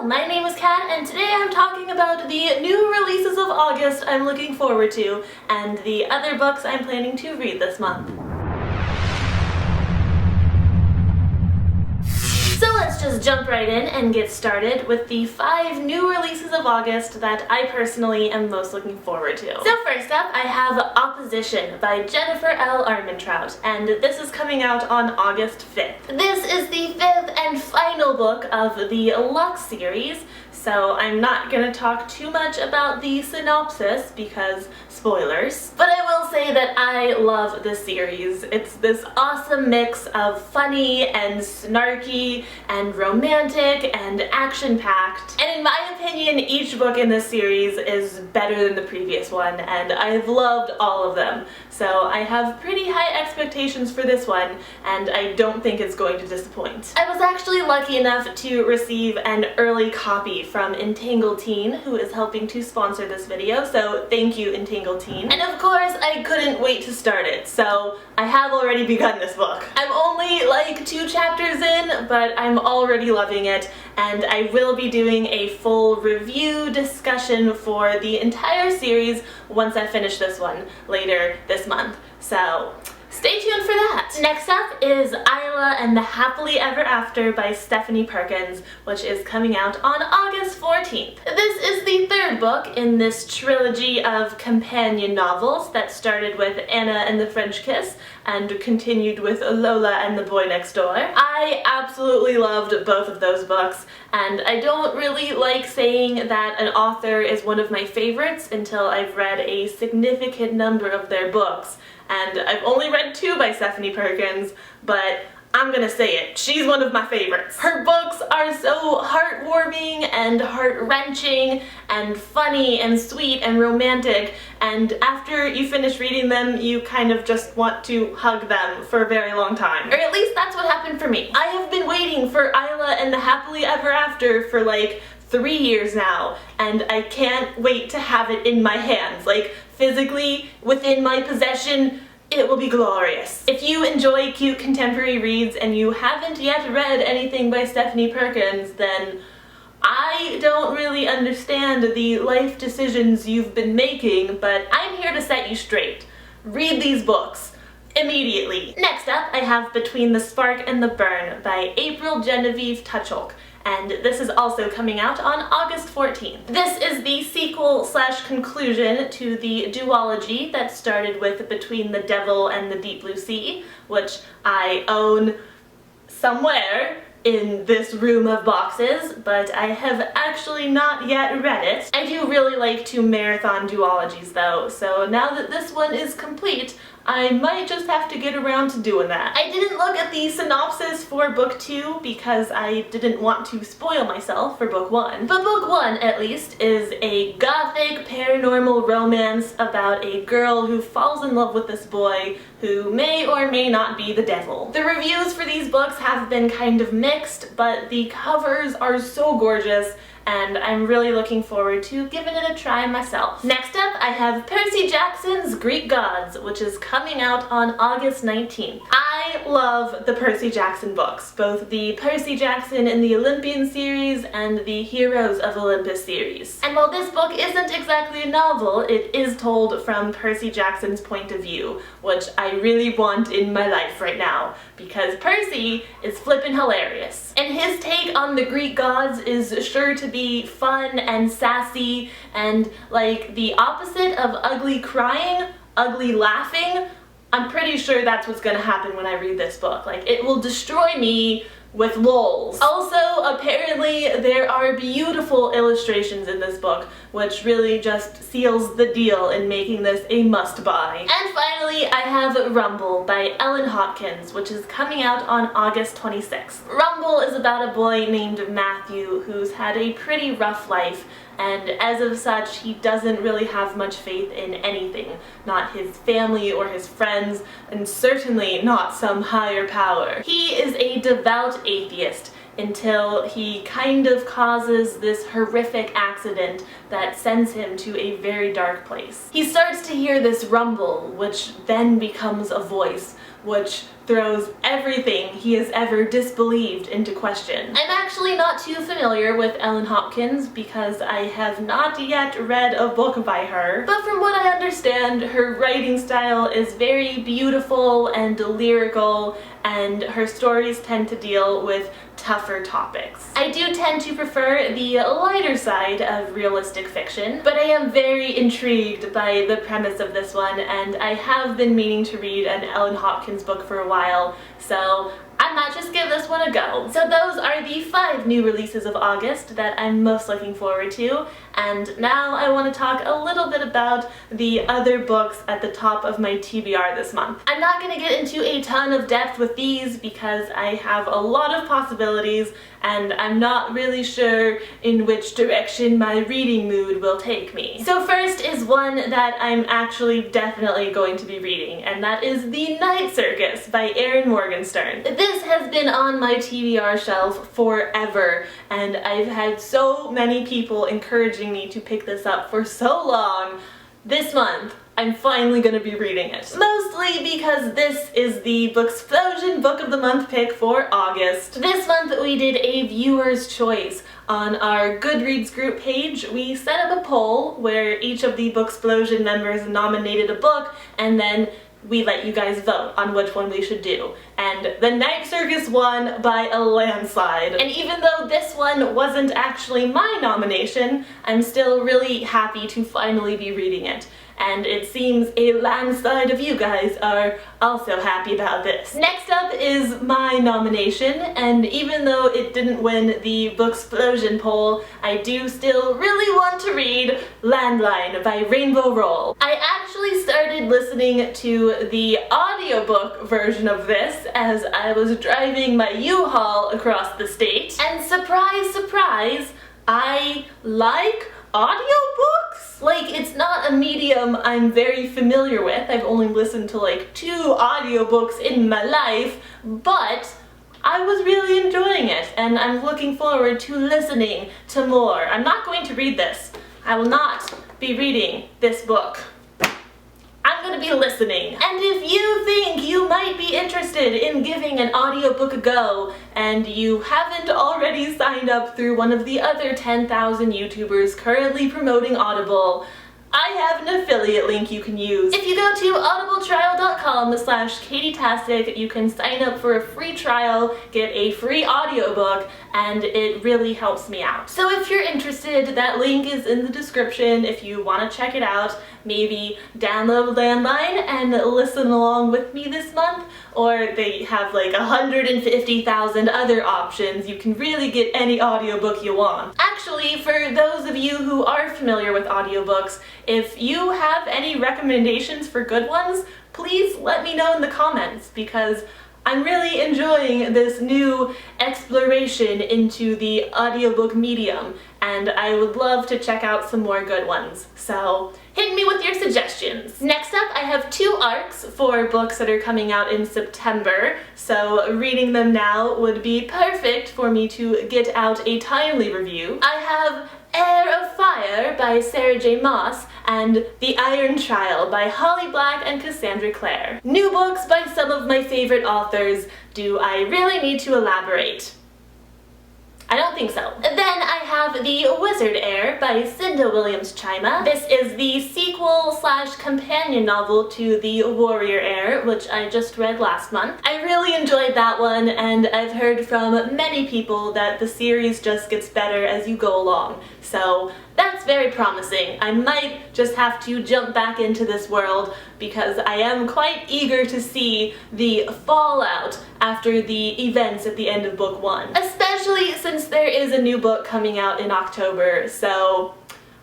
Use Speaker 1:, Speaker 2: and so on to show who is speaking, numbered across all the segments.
Speaker 1: my name is Kat, and today I'm talking about the new releases of August I'm looking forward to, and the other books I'm planning to read this month. So let's just jump right in and get started with the 5 new releases of August that I personally am most looking forward to. So first up, I have Opposition by Jennifer L. Armentrout, and this is coming out on August 5th. This is the 5th and final book of the Lux series, so I'm not going to talk too much about the synopsis because spoilers, but I will say that I love this series. It's this awesome mix of funny and snarky and romantic and action-packed, and in my opinion each book in this series is better than the previous one, and I've loved all of them. So I have pretty high expectations for this one, and I don't think it's going to disappoint. I was actually lucky enough to receive an early copy from Entangled Teen, who is helping to sponsor this video, so thank you, Entangled Teen. And of course, I couldn't wait to start it, so I have already begun this book. I'm only like 2 chapters in, but I'm already loving it, and I will be doing a full review discussion for the entire series once I finish this one later this month. So stay tuned for that! Next up is Isla and the Happily Ever After by Stephanie Perkins, which is coming out on August 14th. This is the 3rd book in this trilogy of companion novels that started with Anna and the French Kiss and continued with Lola and the Boy Next Door. I absolutely loved both of those books, and I don't really like saying that an author is one of my favorites until I've read a significant number of their books. And I've only read 2 by Stephanie Perkins, but I'm gonna say it, she's one of my favorites. Her books are so heartwarming and heart-wrenching and funny and sweet and romantic, and after you finish reading them, you kind of just want to hug them for a very long time. Or at least that's what happened for me. I have been waiting for Isla and the Happily Ever After for like 3 years now, and I can't wait to have it in my hands, like physically within my possession. It will be glorious. If you enjoy cute contemporary reads and you haven't yet read anything by Stephanie Perkins, then I don't really understand the life decisions you've been making, but I'm here to set you straight. Read these books immediately. Next up, I have Between the Spark and the Burn by April Genovese, and this is also coming out on August 14th. This is the sequel/conclusion to the duology that started with Between the Devil and the Deep Blue Sea, which I own somewhere in this room of boxes, but I have actually not yet read it. I do really like to marathon duologies though, so now that this one is complete, I might just have to get around to doing that. I didn't look at the synopsis for book 2 because I didn't want to spoil myself for book 1. But book 1, at least, is a gothic paranormal romance about a girl who falls in love with this boy who may or may not be the devil. The reviews for these books have been kind of mixed, but the covers are so gorgeous, and I'm really looking forward to giving it a try myself. Next up, I have Percy Jackson's Greek Gods, which is coming out on August 19th. I love the Percy Jackson books, both the Percy Jackson in the Olympian series and the Heroes of Olympus series. And while this book isn't exactly a novel, it is told from Percy Jackson's point of view, which I really want in my life right now, because Percy is flippin' hilarious. And his take on the Greek gods is sure to be fun and sassy and like the opposite of ugly crying, ugly laughing. I'm pretty sure that's what's gonna happen when I read this book. Like, it will destroy me with lols. Also, apparently there are beautiful illustrations in this book, which really just seals the deal in making this a must-buy. And finally, I have Rumble by Ellen Hopkins, which is coming out on August 26th. Rumble is about a boy named Matthew who's had a pretty rough life, and as of such, he doesn't really have much faith in anything. Not his family or his friends, and certainly not some higher power. He is a devout atheist until he kind of causes this horrific accident that sends him to a very dark place. He starts to hear this rumble, which then becomes a voice, which throws everything he has ever disbelieved into question. I'm actually not too familiar with Ellen Hopkins because I have not yet read a book by her, but from what I understand, her writing style is very beautiful and lyrical, and her stories tend to deal with tougher topics. I do tend to prefer the lighter side of realistic fiction, but I am very intrigued by the premise of this one, and I have been meaning to read an Ellen Hopkins book for a while, so I might just give this one a go. So those are the 5 new releases of August that I'm most looking forward to, and now I want to talk a little bit about the other books at the top of my TBR this month. I'm not going to get into a ton of depth with these because I have a lot of possibilities and I'm not really sure in which direction my reading mood will take me. So first is one that I'm actually definitely going to be reading, and that is The Night Circus by Erin Morgenstern. This has been on my TBR shelf forever, and I've had so many people encouraging me to pick this up for so long. This month, I'm finally going to be reading it. Mostly because this is the Booksplosion Book of the Month pick for August. This month we did a viewer's choice. On our Goodreads group page, we set up a poll where each of the Booksplosion members nominated a book, and then we let you guys vote on which one we should do. And The Night Circus won by a landslide. And even though this one wasn't actually my nomination, I'm still really happy to finally be reading it. And it seems a landslide of you guys are also happy about this. Next up is my nomination, and even though it didn't win the Booksplosion poll, I do still really want to read Landline by Rainbow Roll. I actually started listening to the audiobook version of this as I was driving my U-Haul across the state, and surprise, surprise, I like audiobooks? Like, it's not a medium I'm very familiar with. I've only listened to like 2 audiobooks in my life, but I was really enjoying it, and I'm looking forward to listening to more. I'm not going to read this. I will not be reading this book. I'm going to be listening. And if you think you might be interested in giving an audiobook a go, and you haven't already signed up through one of the other 10,000 YouTubers currently promoting Audible, I have an affiliate link you can use. If you go to audibletrial.com/katietastic, you can sign up for a free trial, get a free audiobook, and it really helps me out. So if you're interested, that link is in the description if you want to check it out. Maybe download Landline and listen along with me this month, or they have like 150,000 other options. You can really get any audiobook you want. Actually, for those of you who are familiar with audiobooks, if you have any recommendations for good ones, please let me know in the comments, because I'm really enjoying this new exploration into the audiobook medium, and I would love to check out some more good ones. So hit me with your suggestions. Next up, I have 2 arcs for books that are coming out in September, so reading them now would be perfect for me to get out a timely review. I have Heir of Fire by Sarah J. Maas and The Iron Trial by Holly Black and Cassandra Clare. New books by some of my favorite authors. Do I really need to elaborate? I don't think so. Then I have The Wizard Heir by Cinda Williams-Chima. This is the sequel/companion novel to The Warrior Heir, which I just read last month. I really enjoyed that one, and I've heard from many people that the series just gets better as you go along. So that's very promising. I might just have to jump back into this world because I am quite eager to see the fallout after the events at the end of book 1. Especially since there is a new book coming out in October, so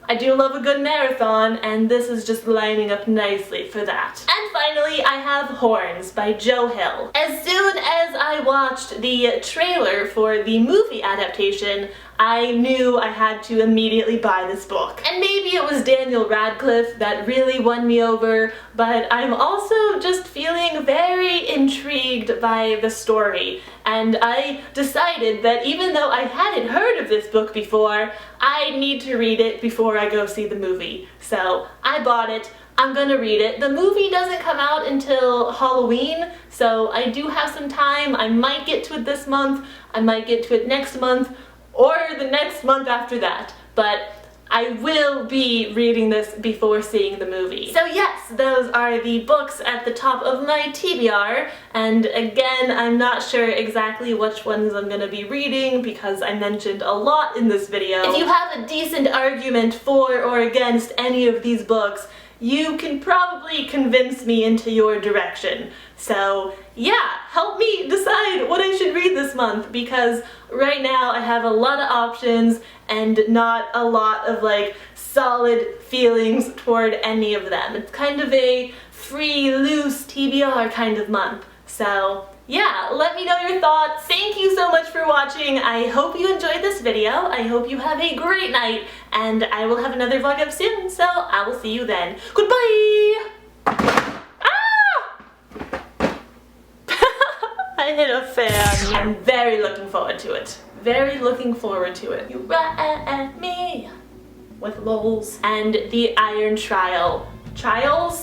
Speaker 1: I do love a good marathon, and this is just lining up nicely for that. And finally, I have Horns by Joe Hill. As soon as I watched the trailer for the movie adaptation, I knew I had to immediately buy this book. And maybe it was Daniel Radcliffe that really won me over, but I'm also just feeling very intrigued by the story. And I decided that even though I hadn't heard of this book before, I need to read it before I go see the movie. So I bought it, I'm gonna read it. The movie doesn't come out until Halloween, so I do have some time. I might get to it this month, I might get to it next month, or the next month after that. But I will be reading this before seeing the movie. So yes, those are the books at the top of my TBR, and again, I'm not sure exactly which ones I'm gonna be reading because I mentioned a lot in this video. If you have a decent argument for or against any of these books, you can probably convince me into your direction. So yeah, help me decide what I should read this month, because right now I have a lot of options and not a lot of like solid feelings toward any of them. It's kind of a free, loose TBR kind of month. So yeah, let me know your thoughts. Thank you so much for watching. I hope you enjoyed this video. I hope you have a great night, and I will have another vlog up soon, so I will see you then. Goodbye! Ah! I hit a fan. I'm very looking forward to it. Very looking forward to it. You right at me with lols. And the iron trial. Trial.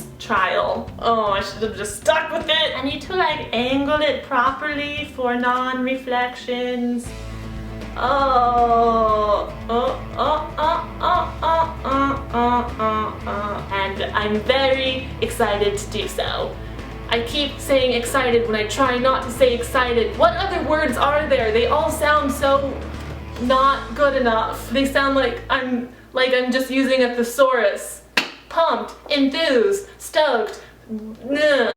Speaker 1: Oh, I should have just stuck with it. I need to like angle it properly for non-reflections. And I'm very excited to do so. I keep saying excited when I try not to say excited. What other words are there? They all sound so not good enough. They sound like I'm just using a thesaurus. Pumped, enthused, stoked.